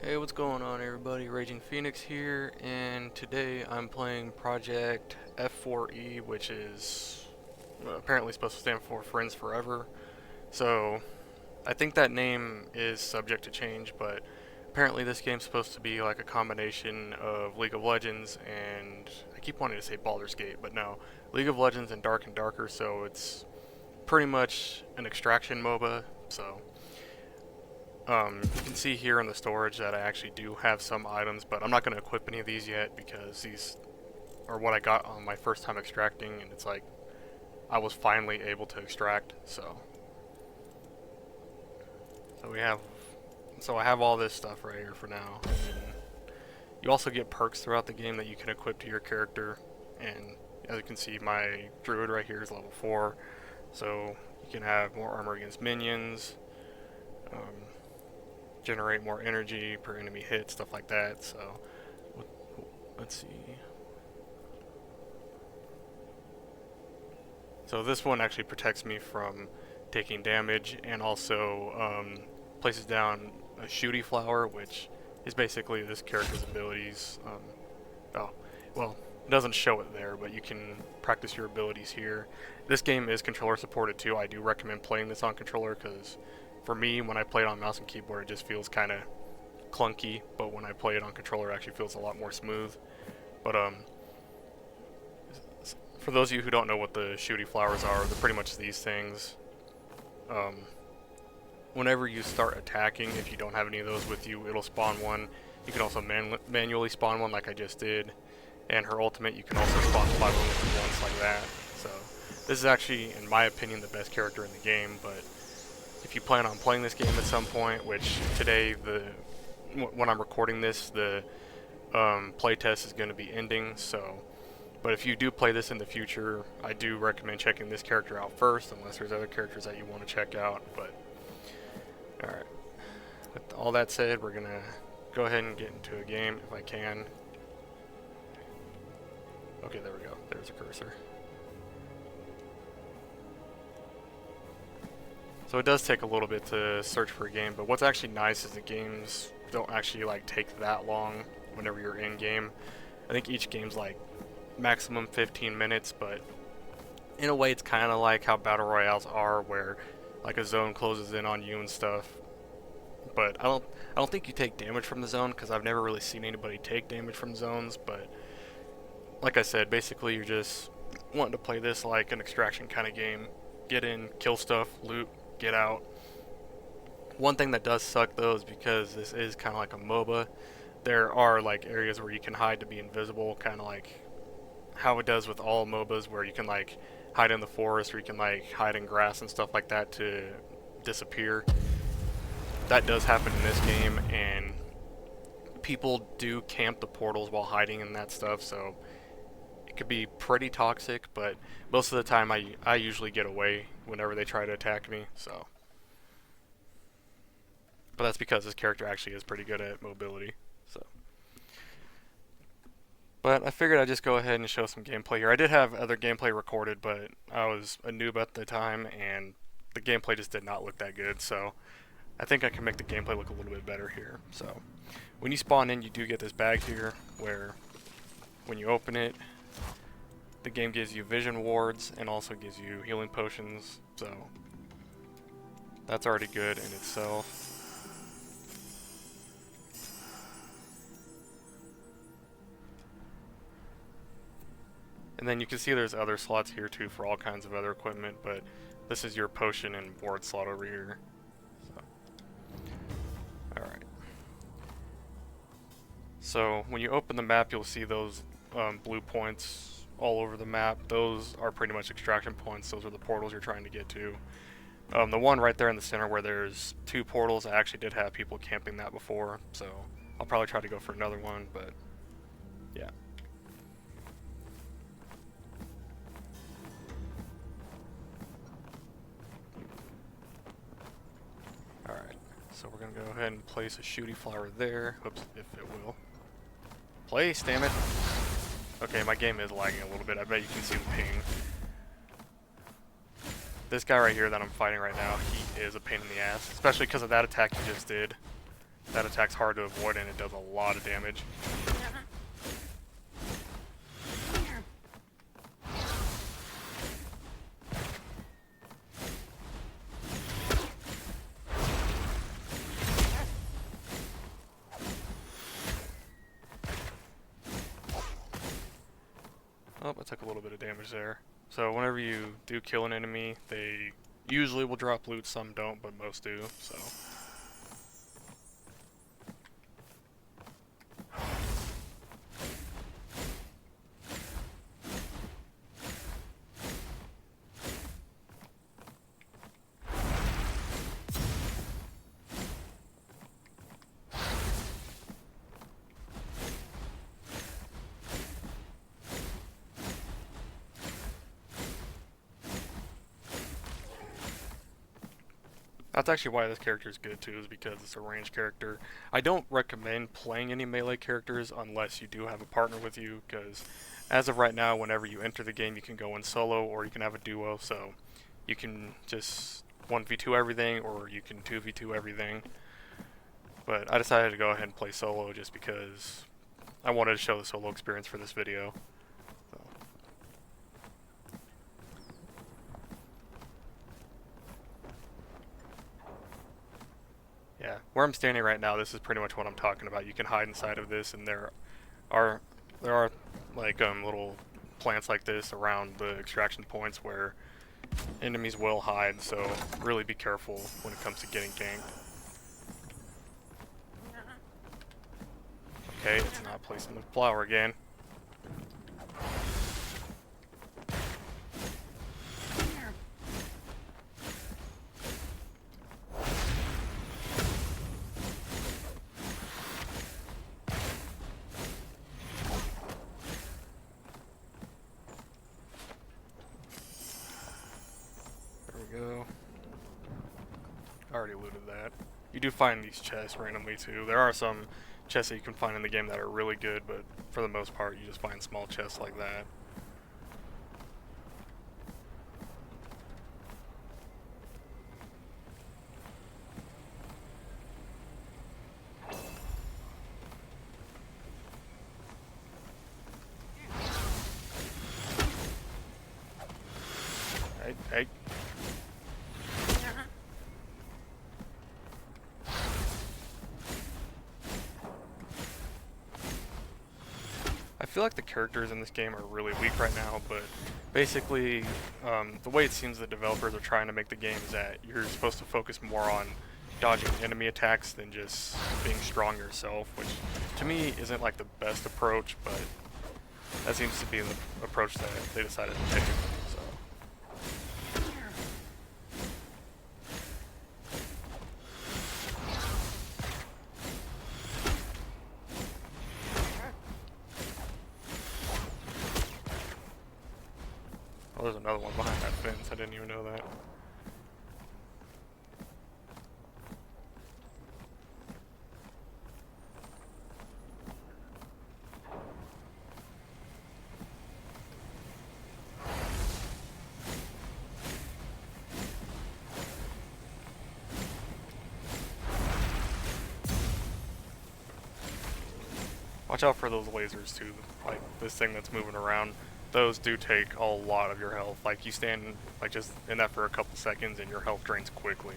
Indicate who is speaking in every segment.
Speaker 1: Hey, what's going on everybody? Raging Phoenix here, and today I'm playing Project F4E, which is apparently supposed to stand for Friends Forever. So, I think that name is subject to change, but apparently this game's supposed to be like a combination of League of Legends and, I keep wanting to say Baldur's Gate, but no, League of Legends and Dark and Darker, so it's pretty much an extraction MOBA, so you can see here in the storage that I actually do have some items, but I'm not going to equip any of these yet because these are what I got on my first time extracting, and it's like I was finally able to extract. So we have, so I have all this stuff right here for now. And you also get perks throughout the game that you can equip to your character, and as you can see, my druid right here is level 4, so you can have more armor against minions. Generate more energy per enemy hit, stuff like that. So let's see. So this one actually protects me from taking damage, and also places down a shooty flower, which is basically this character's abilities. Oh, well, it doesn't show it there, but you can practice your abilities here. This game is controller supported too. I do recommend playing this on controller because for me, when I play it on mouse and keyboard, it just feels kind of clunky, but when I play it on controller, it actually feels a lot more smooth. But for those of you who don't know what the shooty flowers are, they're pretty much these things. Whenever you start attacking, if you don't have any of those with you, it'll spawn one. You can also manually spawn one like I just did, and her ultimate, you can also spawn 5 at once like that. So this is actually, in my opinion, the best character in the game, but if you plan on playing this game at some point, which today, when I'm recording this, the playtest is going to be ending, so, but if you do play this in the future, I do recommend checking this character out first, unless there's other characters that you want to check out. But alright, with all that said, we're going to go ahead and get into a game if I can. Okay, there we go, there's a cursor. So it does take a little bit to search for a game, but what's actually nice is the games don't actually like take that long whenever you're in game. I think each game's like maximum 15 minutes, but in a way it's kind of like how battle royales are, where like a zone closes in on you and stuff. But I don't think you take damage from the zone, because I've never really seen anybody take damage from zones. But like I said, basically you're just wanting to play this like an extraction kind of game. Get in, kill stuff, loot, get out. One thing that does suck though is because this is kind of like a MOBA, there are like areas where you can hide to be invisible, kind of like how it does with all MOBAs, where you can like hide in the forest, or you can like hide in grass and stuff like that to disappear. That does happen in this game, and people do camp the portals while hiding in that stuff, so it could be pretty toxic, but most of the time I usually get away whenever they try to attack me, so. But that's because this character actually is pretty good at mobility, so. But I figured I'd just go ahead and show some gameplay here. I did have other gameplay recorded, but I was a noob at the time, and the gameplay just did not look that good, so I think I can make the gameplay look a little bit better here. So, when you spawn in, you do get this bag here, where when you open it, the game gives you vision wards and also gives you healing potions, so that's already good in itself. And then you can see there's other slots here too for all kinds of other equipment, but this is your potion and ward slot over here. So. Alright. So when you open the map, you'll see those blue points all over the map. Those are pretty much extraction points. Those are the portals you're trying to get to. The one right there in the center where there's 2 portals, I actually did have people camping that before, so I'll probably try to go for another one, but yeah. Alright, so we're gonna go ahead and place a shooty flower there. Oops, if it will. Place, damn it! Okay, my game is lagging a little bit. I bet you can see the ping. This guy right here that I'm fighting right now, he is a pain in the ass, especially because of that attack he just did. That attack's hard to avoid and it does a lot of damage. Oh, I took a little bit of damage there. So whenever you do kill an enemy, they usually will drop loot, some don't, but most do, so. That's actually why this character is good too, is because it's a ranged character. I don't recommend playing any melee characters unless you do have a partner with you, because as of right now, whenever you enter the game, you can go in solo or you can have a duo, so you can just 1v2 everything or you can 2v2 everything. But I decided to go ahead and play solo just because I wanted to show the solo experience for this video. So. Yeah, where I'm standing right now, this is pretty much what I'm talking about. You can hide inside of this, and there are like little plants like this around the extraction points where enemies will hide. So really be careful when it comes to getting ganked. Okay, it's not placing the flower again. Go. I already looted that. You do find these chests randomly too. There are some chests that you can find in the game that are really good, but for the most part you just find small chests like that. Hey. I feel like the characters in this game are really weak right now, but basically the way it seems the developers are trying to make the game is that you're supposed to focus more on dodging enemy attacks than just being strong yourself, which to me isn't like the best approach, but that seems to be the approach that they decided to take. So. Oh, there's another one behind that fence. I didn't even know that. Watch out for those lasers too, like this thing that's moving around. Those do take a lot of your health. Like you stand like just in that for a couple seconds and your health drains quickly.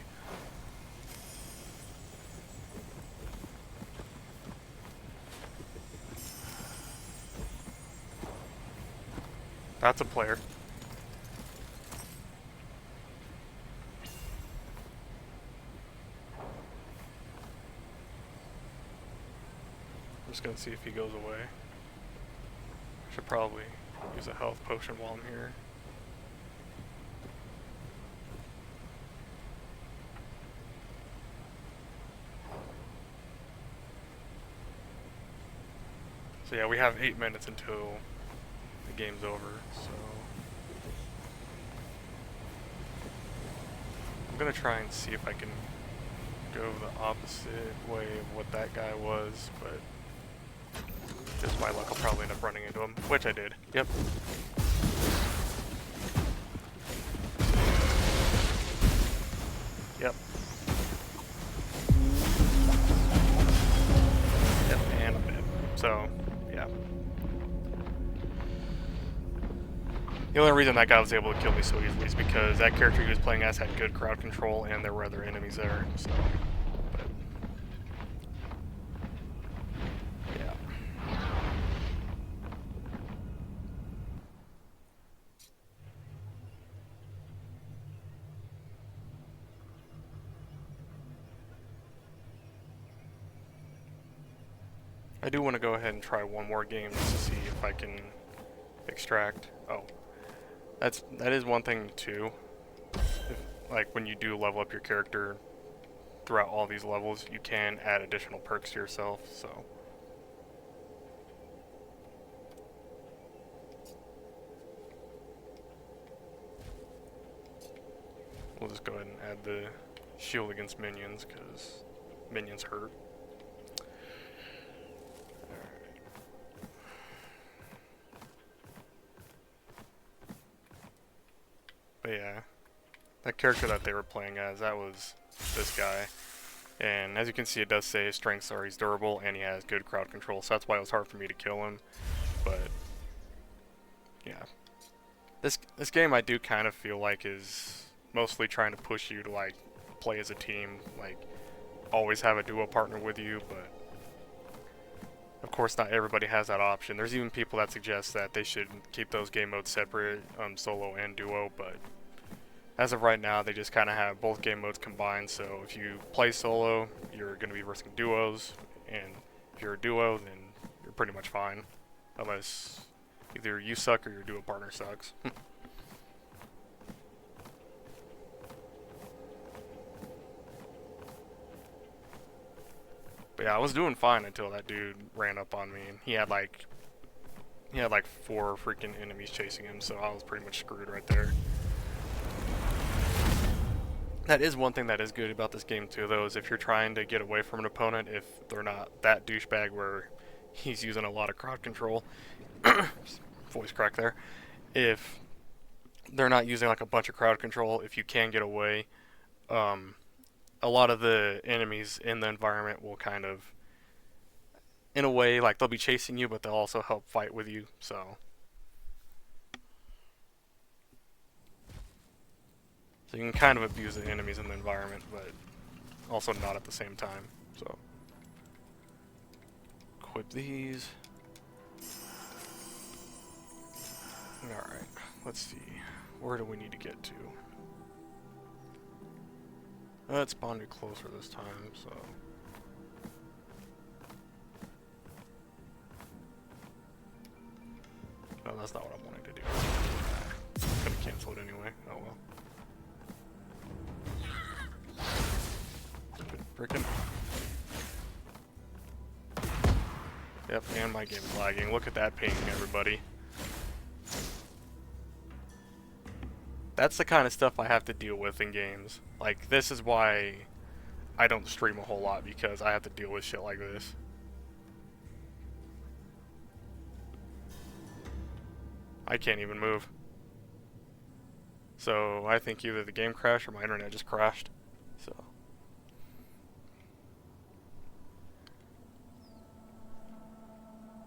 Speaker 1: That's a player. I'm just gonna see if he goes away. I should probably use a health potion while I'm here. So yeah, we have 8 minutes until the game's over, so I'm gonna try and see if I can go the opposite way of what that guy was, but just by luck I'll probably end up running into him, which I did. Yep. Yep. So, yeah. The only reason that guy was able to kill me so easily is because that character he was playing as had good crowd control and there were other enemies there, so, but, yeah. I do want to go ahead and try one more game just to see if I can extract. Oh, that is one thing too. If, like when you do level up your character throughout all these levels, you can add additional perks to yourself. So we'll just go ahead and add the shield against minions because minions hurt. But yeah, that character that they were playing as, that was this guy. And as you can see, it does say his strengths are he's durable and he has good crowd control, so that's why it was hard for me to kill him. But yeah, this game I do kind of feel like is mostly trying to push you to like play as a team, like always have a duo partner with you, but of course not everybody has that option. There's even people that suggest that they should keep those game modes separate, solo and duo, but as of right now, they just kind of have both game modes combined, so if you play solo, you're going to be versing duos, and if you're a duo, then you're pretty much fine. Unless either you suck or your duo partner sucks. But yeah, I was doing fine until that dude ran up on me, and he had like 4 freaking enemies chasing him, so I was pretty much screwed right there. That is one thing that is good about this game too, though, is if you're trying to get away from an opponent, if they're not that douchebag where he's using a lot of crowd control, voice crack there, if they're not using like a bunch of crowd control, if you can get away, a lot of the enemies in the environment will kind of, in a way, like they'll be chasing you, but they'll also help fight with you, so you can kind of abuse the enemies in the environment, but also not at the same time. So equip these. Alright, let's see. Where do we need to get to? It spawned closer this time, so no, that's not what I'm wanting to do. Could have canceled anyway. Oh well. Frickin'. Yep, and my game's lagging. Look at that ping, everybody. That's the kind of stuff I have to deal with in games. Like, this is why I don't stream a whole lot, because I have to deal with shit like this. I can't even move. So, I think either the game crashed or my internet just crashed. So.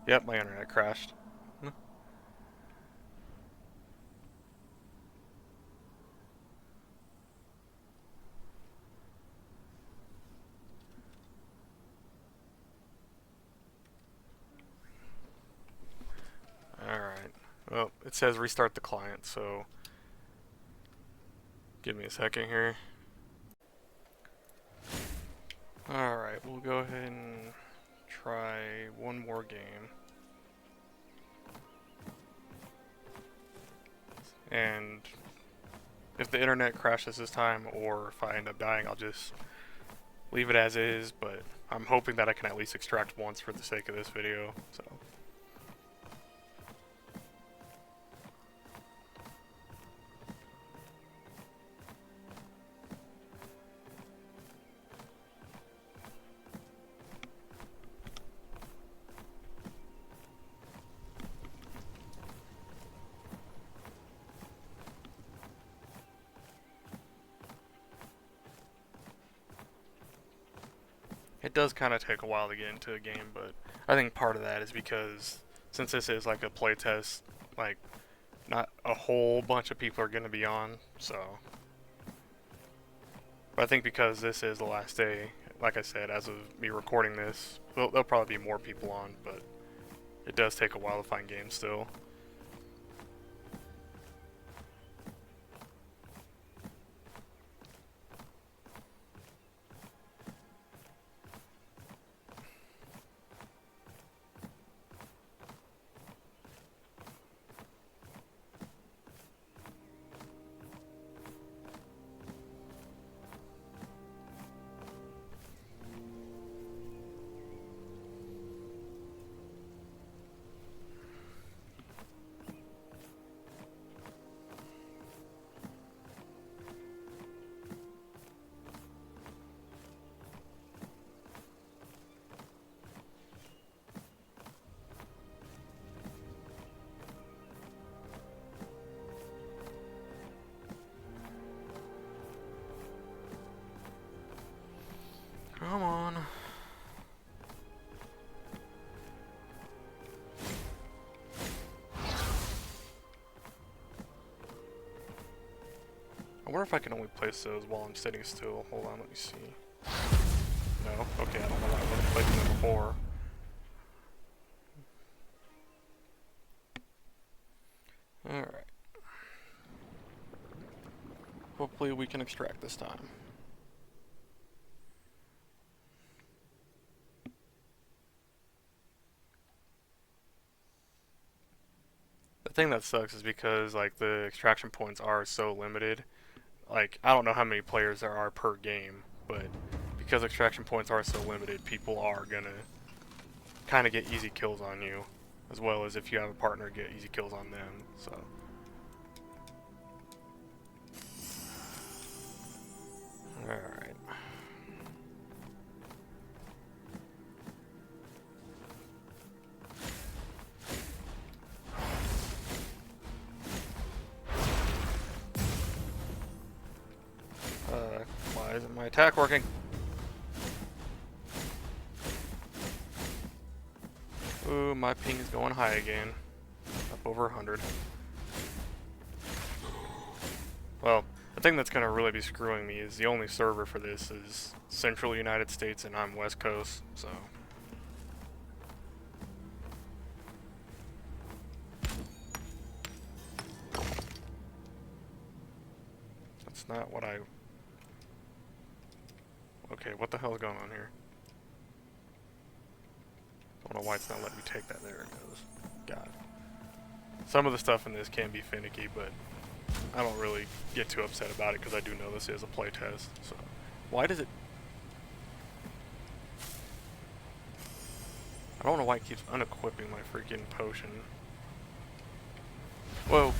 Speaker 1: Yep, my internet crashed. Alright. Well, it says restart the client, so give me a second here. Alright, we'll go ahead and try one more game. And if the internet crashes this time, or if I end up dying, I'll just leave it as is, but I'm hoping that I can at least extract once for the sake of this video, so. it does kind of take a while to get into a game, but I think part of that is because since this is like a playtest, like not a whole bunch of people are going to be on, so. But I think because this is the last day, like I said, as of me recording this, there'll probably be more people on, but it does take a while to find games still. Come on. I wonder if I can only place those while I'm sitting still. Hold on, let me see. No? Okay, I don't know why I wasn't placing them before. Alright. Hopefully we can extract this time. The thing that sucks is because like the extraction points are so limited. Like I don't know how many players there are per game, but because extraction points are so limited, people are gonna kind of get easy kills on you, as well as if you have a partner, get easy kills on them. So. Alright. Why isn't my attack working? Ooh, my ping is going high again. Up over 100. Well, the thing that's going to really be screwing me is the only server for this is Central United States and I'm West Coast, so. That's not what I... Okay, what the hell is going on here? I don't know why it's not letting me take that. There it goes. Got it. Some of the stuff in this can be finicky, but I don't really get too upset about it because I do know this is a playtest. So, why does it... I don't know why it keeps unequipping my freaking potion. Whoa.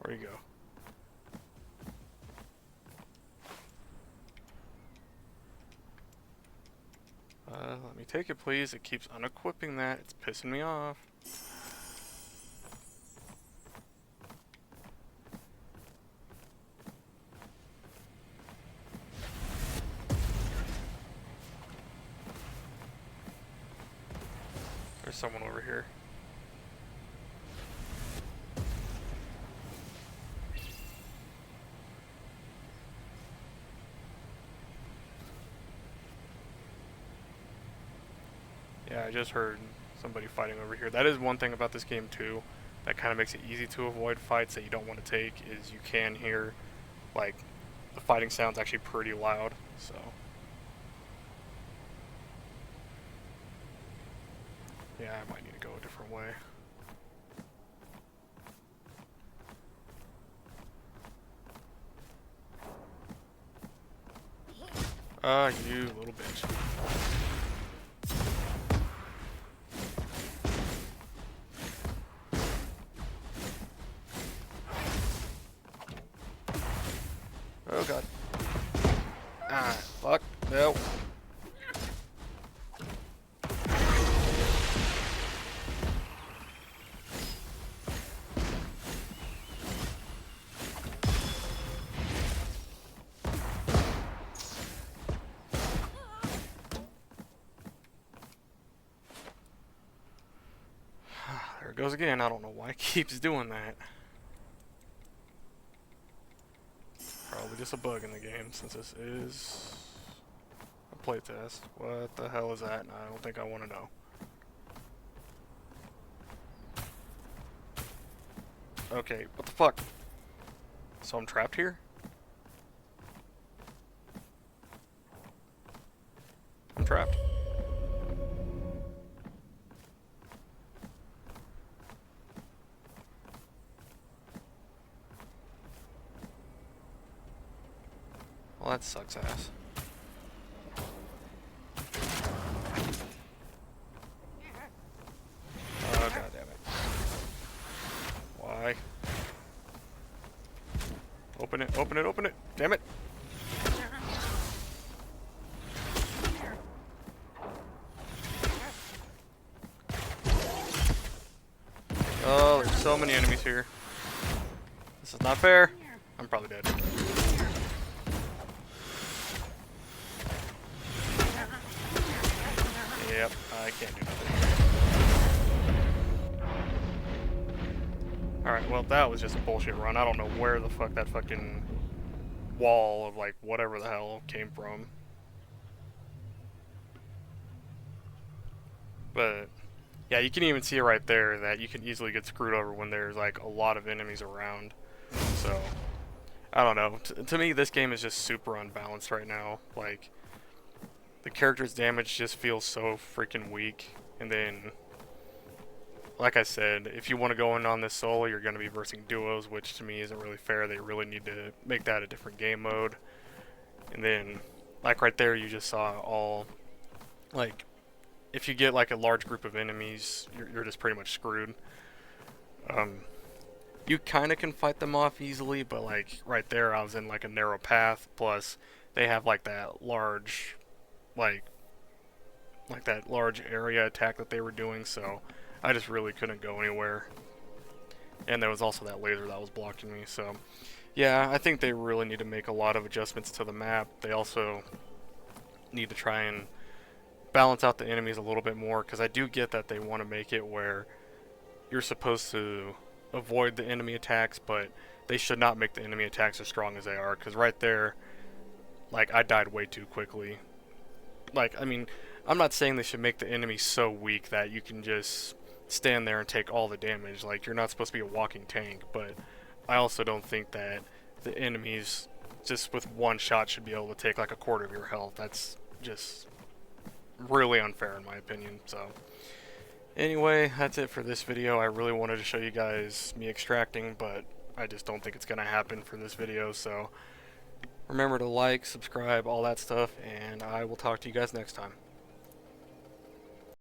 Speaker 1: Where you go? Let me take it, please. It keeps unequipping that. It's pissing me off. There's someone over here. Yeah, I just heard somebody fighting over here. That is one thing about this game too, that kind of makes it easy to avoid fights that you don't want to take, is you can hear, like, the fighting sound's actually pretty loud, so. Yeah, I might need to go a different way. You little bitch. Oh god. Ah, fuck. No. There it goes again. I don't know why it keeps doing that. Probably just a bug in the game, since this is a playtest. What the hell is that? I don't think I want to know. Okay, what the fuck? So I'm trapped here? I'm trapped. Well, that sucks ass. Oh, god damn it. Why? Open it, open it, open it! Damn it! Oh, there's so many enemies here. This is not fair. I'm probably dead. Yep, I can't do nothing. Alright, well that was just a bullshit run. I don't know where the fuck that fucking wall of like whatever the hell came from. But yeah, you can even see right there that you can easily get screwed over when there's like a lot of enemies around. So I don't know. To me, this game is just super unbalanced right now. Like, the character's damage just feels so freaking weak. And then, like I said, if you want to go in on this solo, you're going to be versing duos, which to me isn't really fair. They really need to make that a different game mode. And then, like right there, you just saw all, like, if you get like a large group of enemies, you're just pretty much screwed. You kind of can fight them off easily, but like right there I was in like a narrow path, plus they have like that large like that large area attack that they were doing, so I just really couldn't go anywhere. And there was also that laser that was blocking me, so yeah, I think they really need to make a lot of adjustments to the map. They also need to try and balance out the enemies a little bit more, because I do get that they want to make it where you're supposed to avoid the enemy attacks, but they should not make the enemy attacks as strong as they are, because right there, like, I died way too quickly. Like, I mean, I'm not saying they should make the enemy so weak that you can just stand there and take all the damage. Like, you're not supposed to be a walking tank, but I also don't think that the enemies just with one shot should be able to take like a quarter of your health. That's just really unfair in my opinion. So anyway, that's it for this video. I really wanted to show you guys me extracting, but I just don't think it's going to happen for this video. So remember to like, subscribe, all that stuff, and I will talk to you guys next time.